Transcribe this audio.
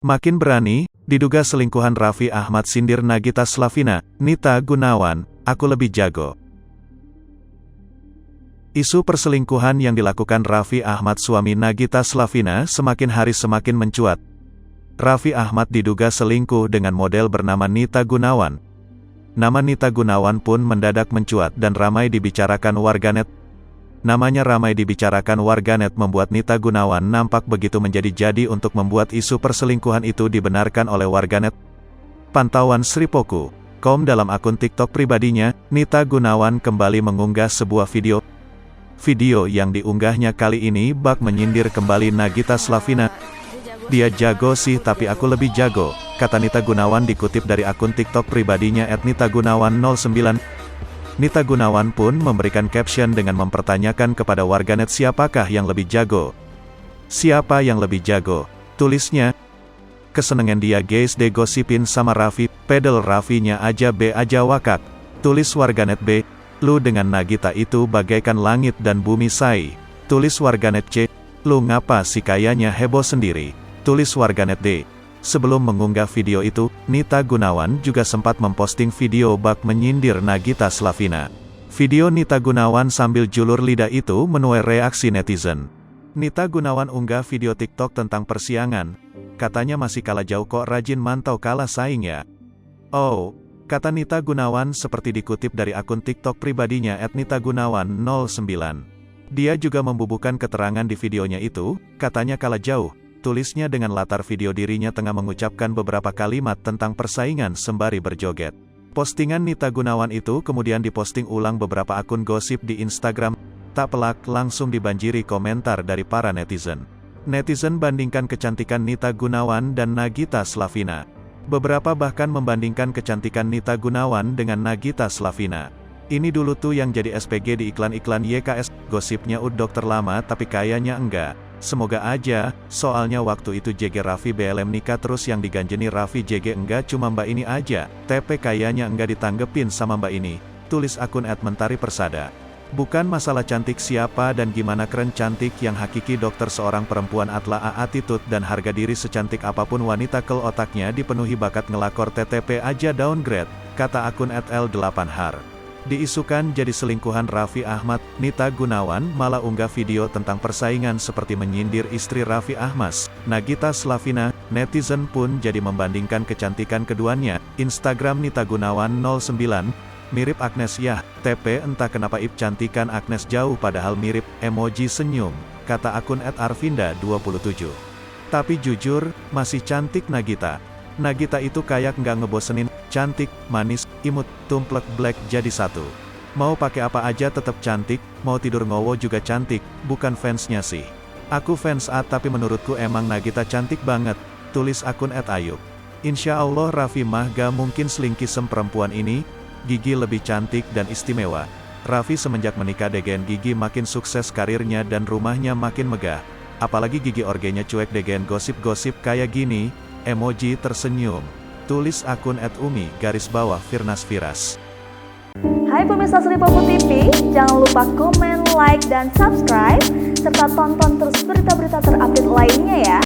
Makin berani, diduga selingkuhan Raffi Ahmad sindir Nagita Slavina, Nita Gunawan, aku lebih jago. Isu perselingkuhan yang dilakukan Raffi Ahmad suami Nagita Slavina semakin hari semakin mencuat. Raffi Ahmad diduga selingkuh dengan model bernama Nita Gunawan. Nama Nita Gunawan pun mendadak mencuat dan ramai dibicarakan warganet. Namanya ramai dibicarakan warganet membuat Nita Gunawan nampak begitu menjadi-jadi untuk membuat isu perselingkuhan itu dibenarkan oleh warganet. Pantauan Sripoku.com dalam akun TikTok pribadinya, Nita Gunawan kembali mengunggah sebuah video. Video yang diunggahnya kali ini bak menyindir kembali Nagita Slavina. Dia jago sih tapi aku lebih jago, kata Nita Gunawan dikutip dari akun TikTok pribadinya @nitagunawan09. Nita Gunawan pun memberikan caption dengan mempertanyakan kepada warganet siapakah yang lebih jago. Siapa yang lebih jago? Tulisnya. Kesenengan dia guys deh gosipin sama Raffi, pedel Raffinya aja be aja wakak. Tulis warganet B. Lu dengan Nagita itu bagaikan langit dan bumi say. Tulis warganet C. Lu ngapa sih kayaknya heboh sendiri. Tulis warganet D. Sebelum mengunggah video itu, Nita Gunawan juga sempat memposting video bak menyindir Nagita Slavina. Video Nita Gunawan sambil julur lidah itu menuai reaksi netizen. Nita Gunawan unggah video TikTok tentang persiangan. Katanya masih kalah jauh kok rajin mantau kalah saing ya. Oh, kata Nita Gunawan seperti dikutip dari akun TikTok pribadinya @nitagunawan09. Dia juga membubuhkan keterangan di videonya itu, katanya kalah jauh. Tulisnya dengan latar video dirinya tengah mengucapkan beberapa kalimat tentang persaingan sembari berjoget. Postingan Nita Gunawan itu kemudian diposting ulang beberapa akun gosip di Instagram. Tak pelak langsung dibanjiri komentar dari para netizen. Netizen bandingkan kecantikan Nita Gunawan dan Nagita Slavina. Beberapa bahkan membandingkan kecantikan Nita Gunawan dengan Nagita Slavina. Ini dulu tuh yang jadi SPG di iklan-iklan YKS, gosipnya dokter lama tapi kayaknya enggak. Semoga aja, soalnya waktu itu JG Raffi BLM nikah terus yang diganjeni Raffi JG enggak cuma mbak ini aja, TP kayaknya enggak ditanggepin sama mbak ini, tulis akun @mentari_persada. Bukan masalah cantik siapa dan gimana keren cantik yang hakiki dokter seorang perempuan atla attitude dan harga diri secantik apapun wanita kel otaknya dipenuhi bakat ngelakor TTP aja downgrade, kata akun @l8har. Diisukan jadi selingkuhan Raffi Ahmad, Nita Gunawan malah unggah video tentang persaingan seperti menyindir istri Raffi Ahmad, Nagita Slavina. Netizen pun jadi membandingkan kecantikan keduanya. Instagram Nita Gunawan 09, mirip Agnes yah, TP entah kenapa ip cantikan Agnes jauh padahal mirip, emoji senyum, kata akun @arvinda27. Tapi jujur, masih cantik Nagita. Nagita itu kayak nggak ngebosenin, cantik, manis, imut, tumplek black jadi satu. Mau pakai apa aja tetap cantik, mau tidur ngowo juga cantik, bukan fansnya sih. Aku fans A tapi menurutku emang Nagita cantik banget, tulis akun @ayub. Insya Allah Raffi mah gak mungkin selingkisem perempuan ini, Gigi lebih cantik dan istimewa. Raffi semenjak menikah dengan Gigi makin sukses karirnya dan rumahnya makin megah. Apalagi Gigi orgenya cuek dengan gosip-gosip kayak gini. Emoji tersenyum. Tulis akun @umi_firnas. Hai pemirsa Sripoku TV, jangan lupa komen, like, dan subscribe, serta tonton terus berita-berita terupdate lainnya ya.